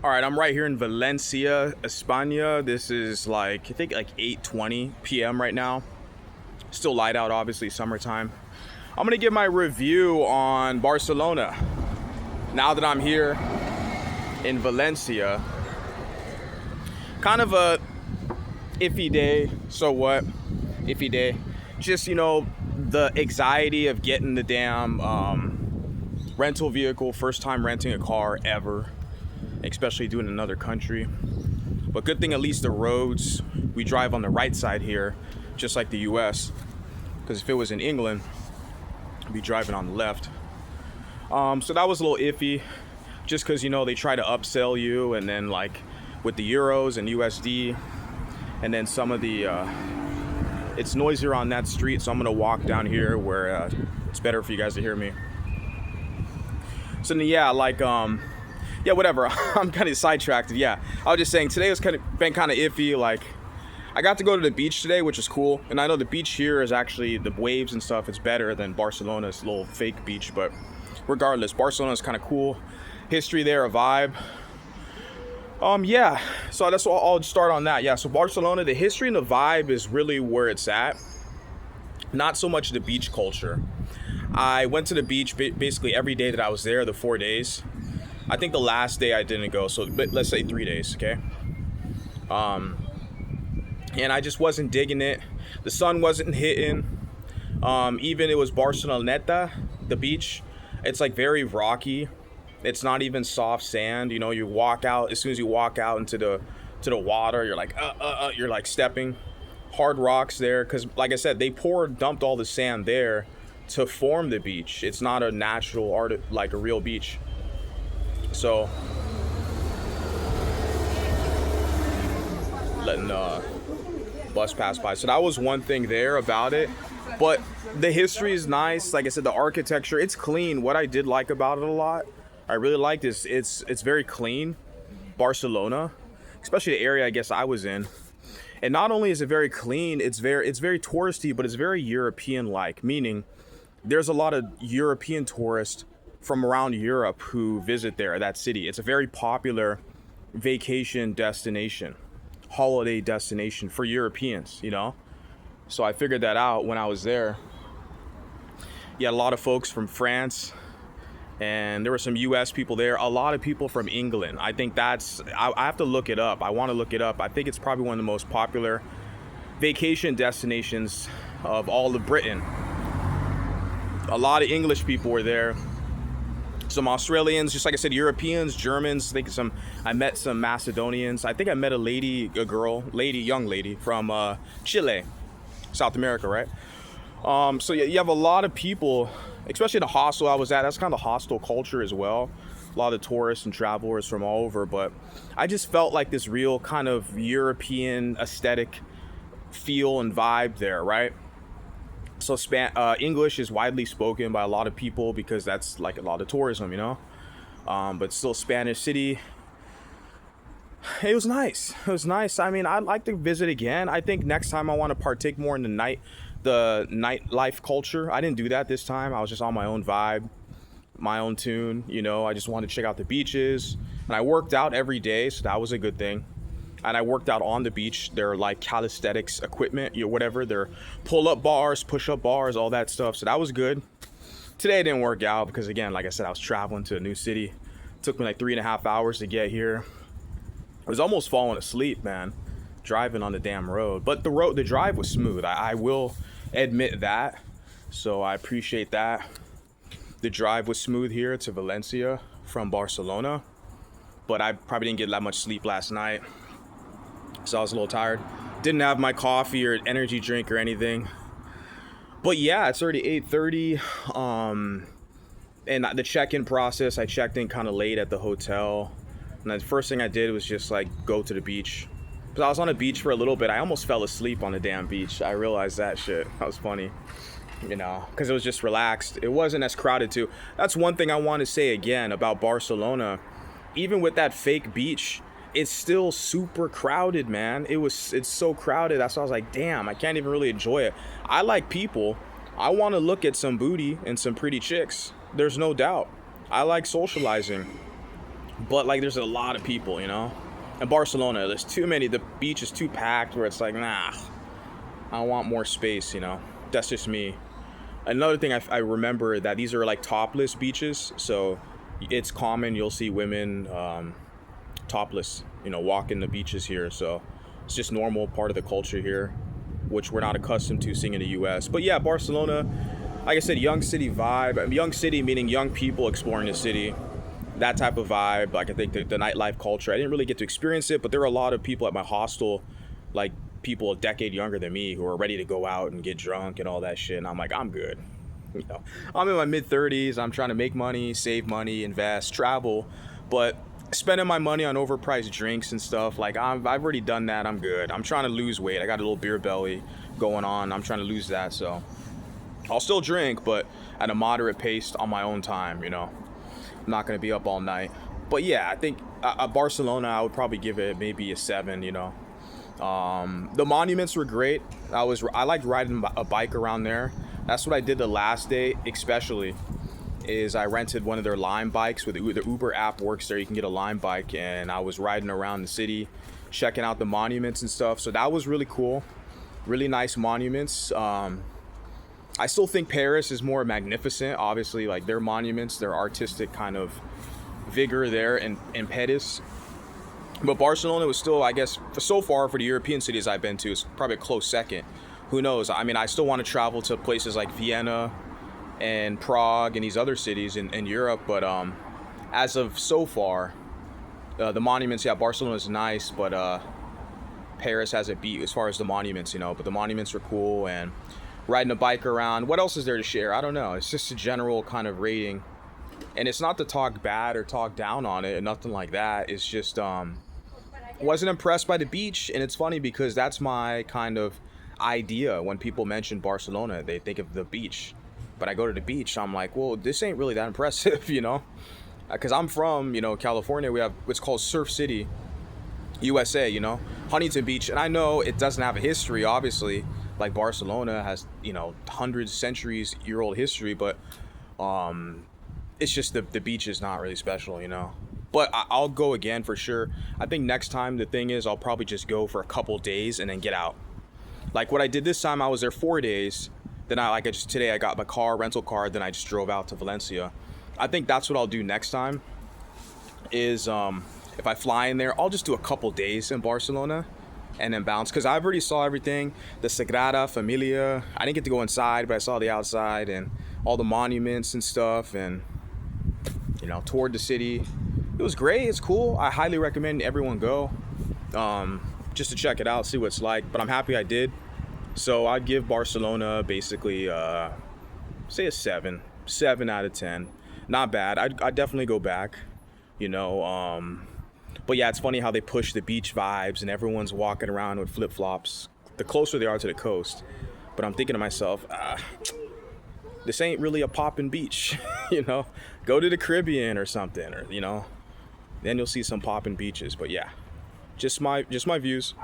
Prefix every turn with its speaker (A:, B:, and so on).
A: All right, I'm right here in Valencia, España. This is I think 8:20 p.m. right now. Still light out, obviously, summertime. I'm gonna give my review on Barcelona. Now that I'm here in Valencia, kind of a iffy day. So what? Iffy day. Just, the anxiety of getting the damn rental vehicle, first time renting a car ever, especially doing it in another country. But good thing at least the roads, we drive on the right side here, just like the US. Because if it was in England, I'd be driving on the left. So that was a little iffy, just because, they try to upsell you, and then with the euros and USD, and then some of the, it's noisier on that street, so I'm gonna walk down here where it's better for you guys to hear me. So yeah, yeah, whatever. I'm kind of sidetracked. Yeah, I was just saying today was been kind of iffy. I got to go to the beach today, which is cool. And I know the beach here is actually, the waves and stuff, it's better than Barcelona's little fake beach. But regardless, Barcelona is kind of cool. History there, a vibe. Yeah, so that's what I'll start on that. Yeah, so Barcelona, the history and the vibe is really where it's at. Not so much the beach culture. I went to the beach basically every day that I was there, the 4 days. I think the last day I didn't go, so let's say 3 days, okay? And I just wasn't digging it. The sun wasn't hitting. Even it was Barceloneta, the beach. It's very rocky. It's not even soft sand. You walk out, as soon as you walk out into the water, you're you're stepping. Hard rocks there, because like I said, they dumped all the sand there to form the beach. It's not a natural art, like a real beach. So letting the bus pass by. So that was one thing there about it. But the history is nice. Like I said, the architecture, it's clean. What I did like about it a lot, I really liked is it's very clean. Barcelona, especially the area I guess I was in. And not only is it very clean, it's very touristy, but it's very European-like, meaning there's a lot of European tourists from around Europe who visit that city. It's a very popular vacation destination, holiday destination for Europeans, So I figured that out when I was there. You had a lot of folks from France, and there were some US people there, a lot of people from England. I think I have to look it up. I want to look it up. I think it's probably one of the most popular vacation destinations of all of Britain. A lot of English people were there. Some Australians, just like I said, Europeans, Germans. I met some Macedonians. I think I met a young lady from Chile, South America, right? So you have a lot of people, especially the hostel I was at. That's kind of hostel culture as well. A lot of tourists and travelers from all over. But I just felt like this real kind of European aesthetic feel and vibe there, right? So English is widely spoken by a lot of people because that's a lot of tourism, but still Spanish city. It was nice. I mean, I'd like to visit again. I think next time I want to partake more in the nightlife culture. I didn't do that this time. I was just on my own vibe, my own tune, I just wanted to check out the beaches. And I worked out every day, so that was a good thing. And I worked out on the beach. They're calisthenics equipment, whatever. They're pull-up bars, push-up bars, all that stuff. So that was good. Today it didn't work out because, again, like I said, I was traveling to a new city. It took me 3.5 hours to get here. I was almost falling asleep, man, driving on the damn road. But the drive was smooth. I will admit that. So I appreciate that. The drive was smooth here to Valencia from Barcelona. But I probably didn't get that much sleep last night. So I was a little tired. Didn't have my coffee or energy drink or anything. But yeah, it's already 8:30. And the check-in process, I checked in kind of late at the hotel. And the first thing I did was just go to the beach. Because I was on the beach for a little bit. I almost fell asleep on the damn beach. I realized that shit. That was funny. Because it was just relaxed. It wasn't as crowded too. That's one thing I want to say again about Barcelona. Even with that fake beach, it's still super crowded, man. It's so crowded. That's why I was like, damn, I can't even really enjoy it. I like people. I want to look at some booty and some pretty chicks. There's no doubt. I like socializing. but like there's a lot of people, you know. In Barcelona, there's too many. The beach is too packed where it's like, nah, I want more space, you know. That's just me. Another thing I remember that these are like topless beaches, so it's common you'll see women topless, you know, walking the beaches here. So it's just normal part of the culture here, which we're not accustomed to seeing in the U.S. But yeah, Barcelona, like I said, young city vibe. Young city meaning young people exploring the city. That type of vibe. Like I think the nightlife culture. I didn't really get to experience it, but there were a lot of people at my hostel, like people a decade younger than me, who are ready to go out and get drunk and all that shit. And I'm like, I'm good. You know, I'm in my mid 30s. I'm trying to make money, save money, invest, travel, but spending my money on overpriced drinks and stuff, like I've already done that. I'm good. I'm trying to lose weight. I got a little beer belly going on. I'm trying to lose that, so I'll still drink, but at a moderate pace on my own time, you know. I'm not going to be up all night. But yeah, I think Barcelona, I would probably give it maybe a 7, you know. The monuments were great. I liked riding a bike around there. That's what I did the last day, especially, is I rented one of their Lime bikes. With the Uber app works there. You can get a Lime bike, and I was riding around the city, checking out the monuments and stuff. So that was really cool. Really nice monuments. I still think Paris is more magnificent. Obviously, like their monuments, their artistic kind of vigor there and impetus. But Barcelona was still, I guess, so far for the European cities I've been to, it's probably a close second. Who knows? I mean, I still want to travel to places like Vienna and Prague and these other cities in Europe. But as of so far, the monuments, yeah, Barcelona is nice, but Paris has a beat as far as the monuments, you know. But the monuments are cool, and riding a bike around. What else is there to share? I don't know. It's just a general kind of rating. And it's not to talk bad or talk down on it or nothing like that. It's just wasn't impressed by the beach. And it's funny because that's my kind of idea. When people mention Barcelona, they think of the beach. But I go to the beach, I'm like, well, this ain't really that impressive, you know? Because I'm from, you know, California. We have what's called Surf City, USA, you know, Huntington Beach. And I know it doesn't have a history, obviously, like Barcelona has, you know, hundreds, centuries year old history, but it's just the beach is not really special, you know. But I'll go again for sure. I think next time the thing is I'll probably just go for a couple days and then get out. Like what I did this time, I was there 4 days. Then today I got my rental car, then I just drove out to Valencia. I think that's what I'll do next time is if I fly in there, I'll just do a couple days in Barcelona and then bounce, because I've already saw everything. The Sagrada Familia, I didn't get to go inside, but I saw the outside and all the monuments and stuff, and you know, toured the city. It was great. It's cool. I highly recommend everyone go just to check it out, see what it's like. But I'm happy I did. So I'd give Barcelona basically say a 7 out of 10. Not bad. I'd definitely go back, you know. But yeah, it's funny how they push the beach vibes and everyone's walking around with flip-flops the closer they are to the coast. But I'm thinking to myself, this ain't really a poppin' beach, you know. Go to the Caribbean or something, or you know, then you'll see some poppin' beaches. But yeah, just my views.